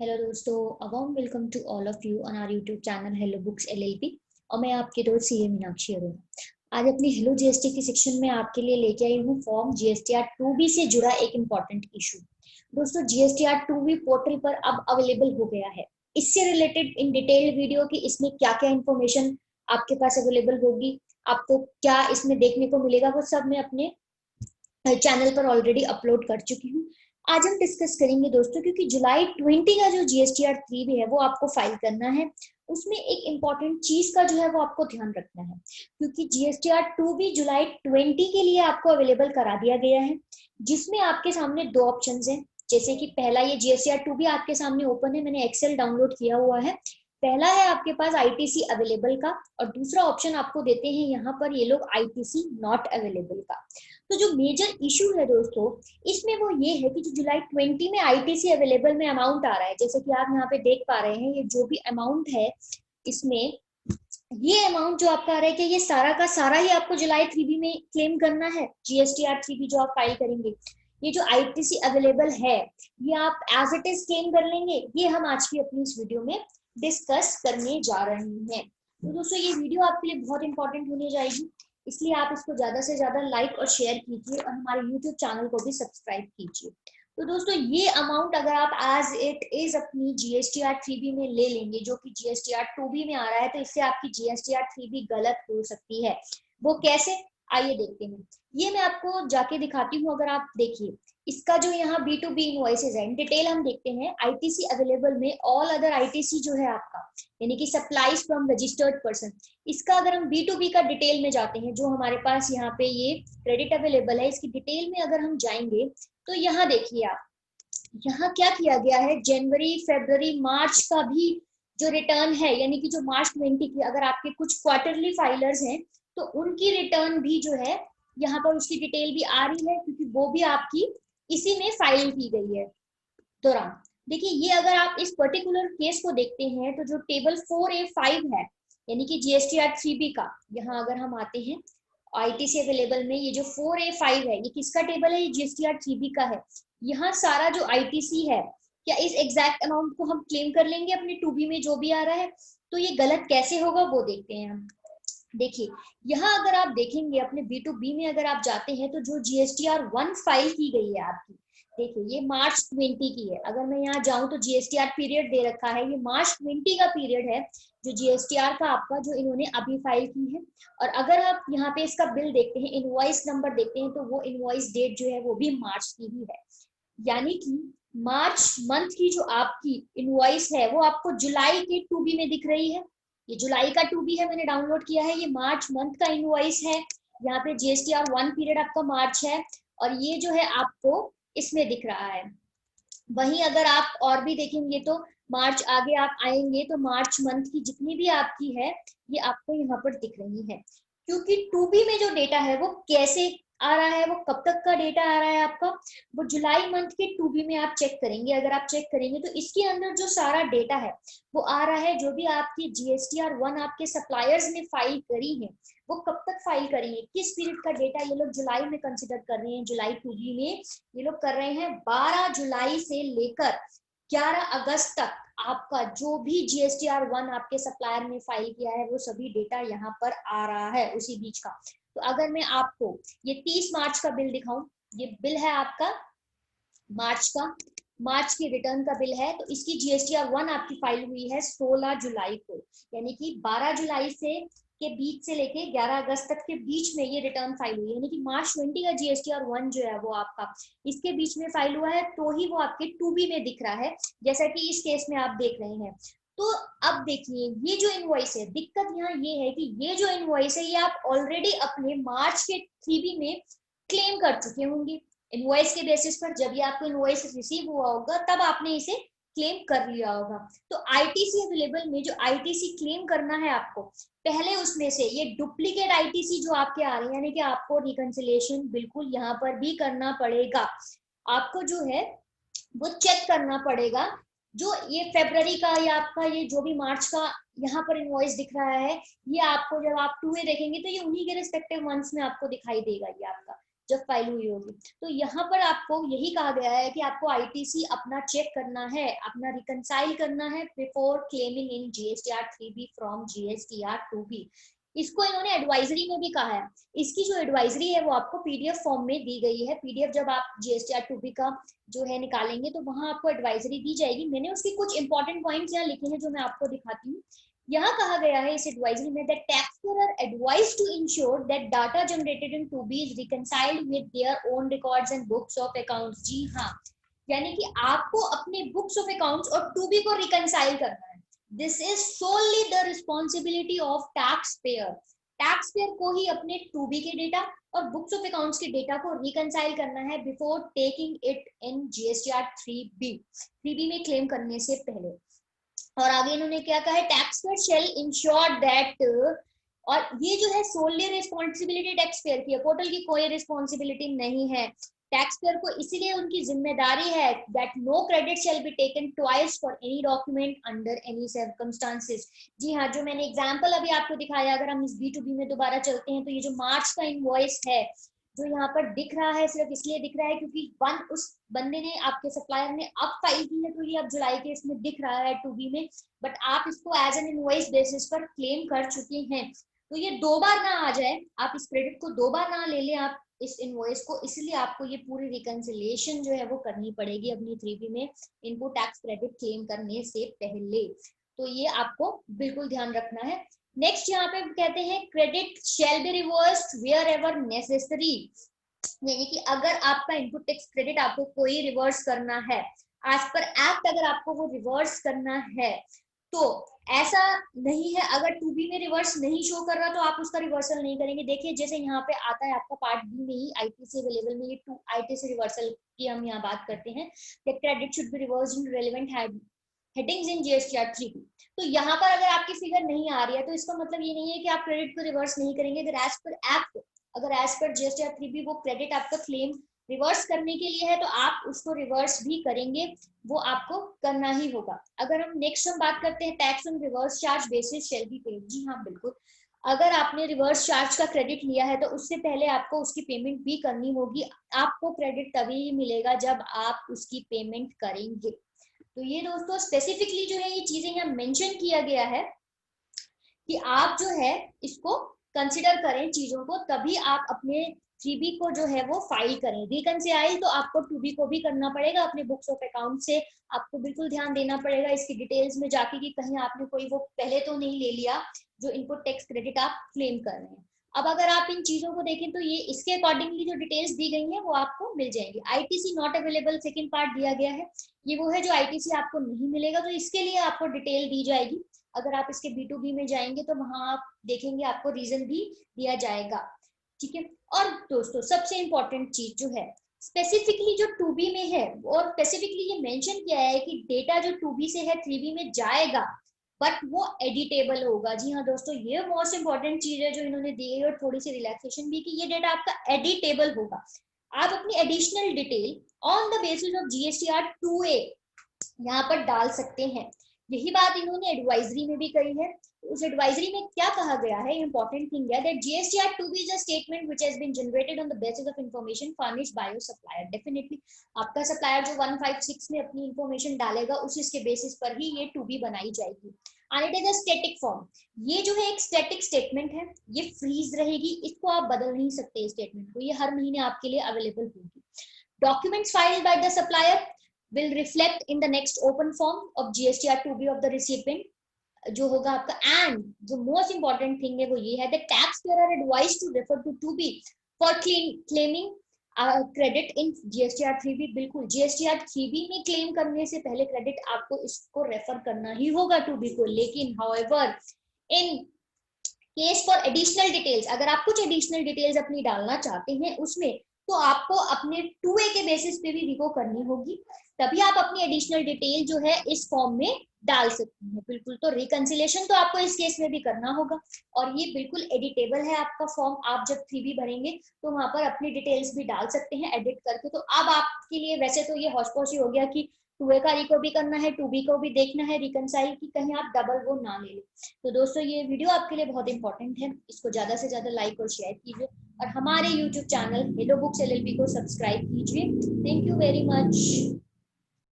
Hello दोस्तों, a warm welcome to all of you on our YouTube channel Hello Books LLP. और मैं आपकी दोस्त सीए मीनाक्षी अरोड़ा। आज अपनी हेलो जीएसटी के सेक्शन में आपके लिए लेके आई हूँ फॉर्म जीएसटीआर 2B से जुड़ा एक इम्पॉर्टेंट इशू। दोस्तों, जीएसटीआर 2B पोर्टल पर अब अवेलेबल हो गया है। इससे रिलेटेड इन डिटेल वीडियो की इसमें क्या क्या इन्फॉर्मेशन आपके पास अवेलेबल होगी, आपको क्या इसमें देखने को मिलेगा, वो सब मैं अपने चैनल पर ऑलरेडी अपलोड कर चुकी हूँ। आज हम डिस्कस करेंगे दोस्तों, क्योंकि जुलाई 20 का जो जीएसटीआर 3B है वो आपको फाइल करना है। उसमें एक इम्पॉर्टेंट चीज का जो है वो आपको ध्यान रखना है, क्योंकि जीएसटीआर 2B जुलाई 20 के लिए आपको अवेलेबल करा दिया गया है, जिसमें आपके सामने दो ऑप्शंस हैं। जैसे कि पहला, ये जीएसटीआर 2B आपके सामने ओपन है, मैंने एक्सेल डाउनलोड किया हुआ है। पहला है आपके पास आईटीसी अवेलेबल का, और दूसरा ऑप्शन आपको देते हैं यहाँ पर ये लोग आईटीसी नॉट अवेलेबल का। तो जो मेजर इशू है दोस्तों इसमें वो ये है कि जो जुलाई 20 में आईटीसी अवेलेबल में अमाउंट आ रहा है, जैसे कि आप यहाँ पे देख पा रहे हैं, ये जो भी अमाउंट है इसमें, ये अमाउंट जो आपका आ रहा है कि ये सारा का सारा ही आपको जुलाई 3B में क्लेम करना है। जीएसटीआर 3B जो आप फाइल करेंगे, ये जो आईटीसी अवेलेबल है ये आप एज इट इज क्लेम कर लेंगे, ये हम आज की अपनी इस वीडियो में डिस्कस करने जा रहे हैं। तो दोस्तों, ये वीडियो आपके लिए बहुत इंपॉर्टेंट होने जाएगी, इसलिए आप इसको ज्यादा से ज्यादा लाइक और शेयर कीजिए और हमारे यूट्यूब चैनल को भी सब्सक्राइब कीजिए। तो दोस्तों, ये अमाउंट अगर आप एज इट इज अपनी जीएसटीआर 3B में ले लेंगे, जो कि जीएसटीआर 2B में आ रहा है, तो इससे आपकी जीएसटीआर 3B गलत हो सकती है। वो कैसे, आइए देखते हैं। ये मैं आपको जाके दिखाती हूँ। अगर आप देखिए, इसका जो यहाँ B2B इनवॉइसेज है, इन डिटेल हम देखते हैं। आईटीसी अवेलेबल में ऑल अदर आईटीसी जो है आपका, यानी कि सप्लाईज फ्रॉम रजिस्टर्ड पर्सन, इसका अगर हम B2B का डिटेल में जाते हैं, जो हमारे पास यहाँ पे ये क्रेडिट अवेलेबल है, इसकी डिटेल में अगर हम जाएंगे तो यहाँ देखिए आप, यहाँ क्या किया गया है, जनवरी फरवरी मार्च का भी जो रिटर्न है, यानी कि जो मार्च 20 की, अगर आपके कुछ क्वार्टरली फाइलर्स हैं तो उनकी रिटर्न भी जो है यहाँ पर उसकी डिटेल भी आ रही है, क्योंकि वो भी आपकी इसी में फाइल की गई है दौरान। देखिए, ये अगर आप इस पर्टिकुलर केस को देखते हैं तो जो टेबल 4A5 है, यानी कि जीएसटीआर 3B का, यहाँ अगर हम आते हैं आईटीसी अवेलेबल में, ये जो 4A5 है ये किसका टेबल है, ये जीएसटीआर 3B का है। यहाँ सारा जो आईटीसी है, क्या इस एग्जैक्ट अमाउंट को हम क्लेम कर लेंगे अपने 2B में जो भी आ रहा है? तो ये गलत कैसे होगा वो देखते हैं हम। देखिए, यहाँ अगर आप देखेंगे अपने B2B में अगर आप जाते हैं तो जो जीएसटीआर 1 फाइल की गई है आपकी, देखिए ये मार्च 20 की है। अगर मैं यहाँ जाऊं तो जीएसटीआर पीरियड दे रखा है, ये मार्च 20 का पीरियड है जो जीएसटीआर का आपका जो इन्होंने अभी फाइल की है। और अगर आप यहाँ पे इसका बिल देखते हैं, इनवॉइस नंबर देखते हैं, तो वो इनवॉइस डेट जो है वो भी मार्च की ही है। यानी कि मार्च मंथ की जो आपकी इनवॉइस है वो आपको जुलाई के 2B में दिख रही है। ये जुलाई का 2B है, मैंने डाउनलोड किया है। ये मार्च मंथ का इनवॉइस है, यहाँ पे जीएसटीआर 1 पीरियड आपका मार्च है, और ये जो है आपको इसमें दिख रहा है। वहीं अगर आप और भी देखेंगे तो मार्च आगे आप आएंगे तो मार्च मंथ की जितनी भी आपकी है ये आपको यहाँ पर दिख रही है। क्योंकि 2B में जो डेटा है वो कैसे आ रहा है, वो कब तक का डेटा आ रहा है आपका, वो जुलाई मंथ के 2B में आप चेक करेंगे। अगर आप चेक करेंगे तो इसके अंदर जो सारा डेटा है वो आ रहा है, जो भी आपकी जीएसटीआर 1 आपके सप्लायर्स ने फाइल करी है वो कब तक फाइल करी है, किस पीरियड का डेटा ये लोग जुलाई में कंसिडर कर रहे हैं। जुलाई 2B में ये लोग कर रहे हैं 12 जुलाई से लेकर 11 अगस्त तक आपका जो भी जीएसटीआर 1 आपके सप्लायर ने फाइल किया है वो सभी डेटा यहाँ पर आ रहा है उसी बीच का। तो अगर मैं आपको ये 30 मार्च का बिल दिखाऊं, ये बिल है आपका मार्च का, मार्च की रिटर्न का बिल है, तो इसकी जीएसटीआर 1 आपकी फाइल हुई है 16 जुलाई को, यानी कि 12 जुलाई से के बीच से लेके 11 अगस्त तक के बीच में ये रिटर्न फाइल हुई है। यानी कि मार्च 20 का जीएसटीआर 1 जो है वो आपका इसके बीच में फाइल हुआ है, तो ही वो आपके 2B में दिख रहा है, जैसा कि इस केस में आप देख रहे हैं। तो अब देखिए, ये जो इनवॉइस है, दिक्कत यहाँ ये है कि ये जो इनवॉइस है ये आप ऑलरेडी अपने मार्च के 3B में क्लेम कर चुके होंगे। इनवॉइस के बेसिस पर जब ये आपको इनवॉइस रिसीव हुआ होगा तब आपने इसे क्लेम कर लिया होगा। तो आईटीसी अवेलेबल में जो आईटीसी क्लेम करना है आपको, पहले उसमें से ये डुप्लीकेट आईटीसी जो आपके आ रहे हैं, यानी कि आपको रिकंसिलिएशन बिल्कुल यहाँ पर भी करना पड़ेगा। आपको जो है वो चेक करना पड़ेगा। जो ये फरवरी का या आपका ये जो भी मार्च का यहाँ पर इनवॉइस दिख रहा है, ये आपको जब आप 2A देखेंगे तो ये उन्हीं के रिस्पेक्टिव मंथ्स में आपको दिखाई देगा ये आपका। जब फाइल हुई होगी। तो यहाँ पर आपको यही कहा गया है कि आपको आईटीसी अपना चेक करना है, अपना रिकंसाइल करना है before claiming in GSTR 3B from GSTR 2B। इसको इन्होंने एडवाइजरी में भी कहा है। इसकी जो एडवाइजरी है वो आपको पीडीएफ फॉर्म में दी गई है। पीडीएफ जब आप जीएसटीआर 2B का जो है निकालेंगे तो वहां आपको एडवाइजरी दी जाएगी। मैंने उसके कुछ इंपॉर्टेंट पॉइंट्स यहाँ लिखे हैं जो मैं आपको दिखाती हूँ। यहाँ कहा गया है इस एडवाइजरी में that taxpayer are advised to ensure that data generated in 2B is reconciled with their own records and books of accounts. जी हाँ, यानी कि आपको अपने बुक्स ऑफ अकाउंट्स और 2B को रिकंसाइल करना है। This is solely the responsibility of tax payer. Tax payer को ही अपने 2B के डेटा और बुक्स ऑफ अकाउंट्स के डेटा को रिकंसाइल करना है before taking it in GSTR 3B में क्लेम करने से पहले। और आगे इन्होंने क्या कहा है, tax payer shall ensure that, और ये जो है सोनली रिस्पॉन्सिबिलिटी टैक्स पेयर की है, पोर्टल की कोई रिस्पॉन्सिबिलिटी नहीं है। टैक्स पेयर को इसलिए उनकी जिम्मेदारी है that no credit shall be taken twice for any document under any circumstances. जी हाँ, जो मैंने एग्जांपल अभी आपको दिखाया, अगर हम इस B2B में दोबारा चलते हैं तो ये जो मार्च का इनवॉइस है जो यहाँ पर दिख रहा है, सिर्फ इसलिए दिख रहा है क्योंकि उस बंदे ने, आपके सप्लायर ने अब फाइल की है तो ये अब जुलाई के इसमें दिख रहा है 2B में, बट आप इसको एज एन इनवॉइस बेसिस पर क्लेम कर चुके हैं। तो ये दो बार ना आ जाए, आप इस क्रेडिट को दो बार ना ले लें आप इस इनवॉइस को, इसलिए आपको ये पूरी रिकंसिलिएशन जो है वो करनी पड़ेगी अपनी 3B में इनपुट टैक्स क्रेडिट क्लेम करने से पहले। तो ये आपको बिल्कुल ध्यान रखना है। नेक्स्ट यहाँ पे कहते हैं credit shall be reversed wherever necessary, यानी कि अगर आपका इनपुट टैक्स क्रेडिट आपको कोई रिवर्स करना है, एज पर एक्ट अगर आपको वो रिवर्स करना है तो ऐसा नहीं है, अगर 2B में रिवर्स नहीं शो कर रहा तो आप उसका रिवर्सल नहीं करेंगे। देखिए जैसे यहाँ पे आता है आपका पार्ट B में ही आईटीसी अवेलेबल में, ये 2 आईटीसी रिवर्सल की हम यहाँ बात करते हैं कि credit should be reversed in relevant headings in GSTR 3B। तो यहाँ पर अगर आपकी फिगर नहीं आ रही है तो इसका मतलब ये नहीं है कि आप क्रेडिट को रिवर्स नहीं करेंगे। अगर एज पर एक्ट, अगर एज पर जीएसटीआर 3B वो क्रेडिट आपका क्लेम रिवर्स करने के लिए है तो आप उसको रिवर्स भी करेंगे, वो आपको करना ही होगा। अगर हम नेक्स्ट हम बात करते हैं tax on reverse charge basis shall be paid. जी हाँ बिल्कुल, अगर आपने रिवर्स चार्ज का क्रेडिट लिया है तो उससे पहले आपको उसकी पेमेंट भी करनी होगी। आपको क्रेडिट तभी मिलेगा जब आप उसकी पेमेंट करेंगे। तो ये दोस्तों स्पेसिफिकली जो है ये चीजें यहाँ मेंशन किया गया है कि आप जो है इसको कंसिडर करें चीजों को, तभी आप अपने 3B को जो है वो फाइल करें। रिकंसाइल तो आपको 2B को भी करना पड़ेगा अपने बुक्स ऑफ अकाउंट से, आपको बिल्कुल ध्यान देना पड़ेगा इसकी डिटेल्स में जाके कि कहीं आपने कोई वो पहले तो नहीं ले लिया जो इनपुट टैक्स क्रेडिट आप क्लेम कर रहे हैं। अब अगर आप इन चीजों को देखें तो ये इसके अकॉर्डिंगली जो डिटेल्स दी गई है वो आपको मिल जाएंगी। ITC not available second part दिया गया है, ये वो है जो आईटीसी आपको नहीं मिलेगा, तो इसके लिए आपको डिटेल दी जाएगी। अगर आप इसके B2B में जाएंगे तो वहां आप देखेंगे आपको रीजन भी दिया जाएगा, ठीक है। और दोस्तों सबसे इंपॉर्टेंट चीज जो है स्पेसिफिकली जो 2B में है, और स्पेसिफिकली ये मेंशन किया है कि डेटा जो 2B से है 3B में जाएगा बट वो एडिटेबल होगा। जी हाँ दोस्तों, ये मोस्ट इंपॉर्टेंट चीज है जो इन्होंने दी है, और थोड़ी सी रिलैक्सेशन भी कि ये डेटा आपका एडिटेबल होगा। आप अपनी additional detail on the basis of GSTR 2A यहाँ पर डाल सकते हैं। यही बात इन्होंने एडवाइजरी में भी कही है। उस एडवाइजरी में क्या कहा गया है, इंपॉर्टेंट थिंग है that GSTR 2B is a statement which has been generated on the basis of information furnished by your supplier. Definitely आपका सप्लायर जो 156 में अपनी इंफॉर्मेशन डालेगा उसी के बेसिस पर ही ये 2B बनाई जाएगी। And it is a static form, ये जो है एक स्टैटिक स्टेटमेंट है, ये फ्रीज रहेगी, इसको आप बदल नहीं सकते इस स्टेटमेंट को, ये हर महीने आपके लिए अवेलेबल होगी। Documents filed by the supplier will reflect in the next open form of GSTR 2B of the recipient जो होगा आपका। एंड जो मोस्ट इंपॉर्टेंट थिंग है वो ये है that tax payer are advised to refer to 2B for claiming credit in GSTR 3B। बिल्कुल GSTR 3B में क्लेम करने से पहले क्रेडिट आपको इसको रेफर करना ही होगा 2B को। लेकिन however in case for additional details, अगर आप कुछ एडिशनल डिटेल्स अपनी डालना चाहते हैं उसमें तो आपको अपने 2A के बेसिस पे भी रिको करनी होगी, तभी आप अपनी एडिशनल डिटेल जो है इस फॉर्म में डाल सकते हैं। बिल्कुल, तो रिकंसिलेशन तो आपको इस केस में भी करना होगा, और ये बिल्कुल एडिटेबल है आपका फॉर्म। आप जब 3B भरेंगे तो वहां पर अपनी डिटेल्स भी डाल सकते हैं एडिट करके। तो अब आपके लिए वैसे तो ये हौश-पौश ही हो गया कि टू ए कारी को भी करना है, टू बी को भी देखना है रिकनसाइल की कहीं आप डबल वो ना ले लें। तो दोस्तों ये वीडियो आपके लिए बहुत इंपॉर्टेंट है, इसको ज्यादा से ज्यादा लाइक और शेयर कीजिए और हमारे YouTube channel Hello books LLB को सब्सक्राइब कीजिए। Thank you very much.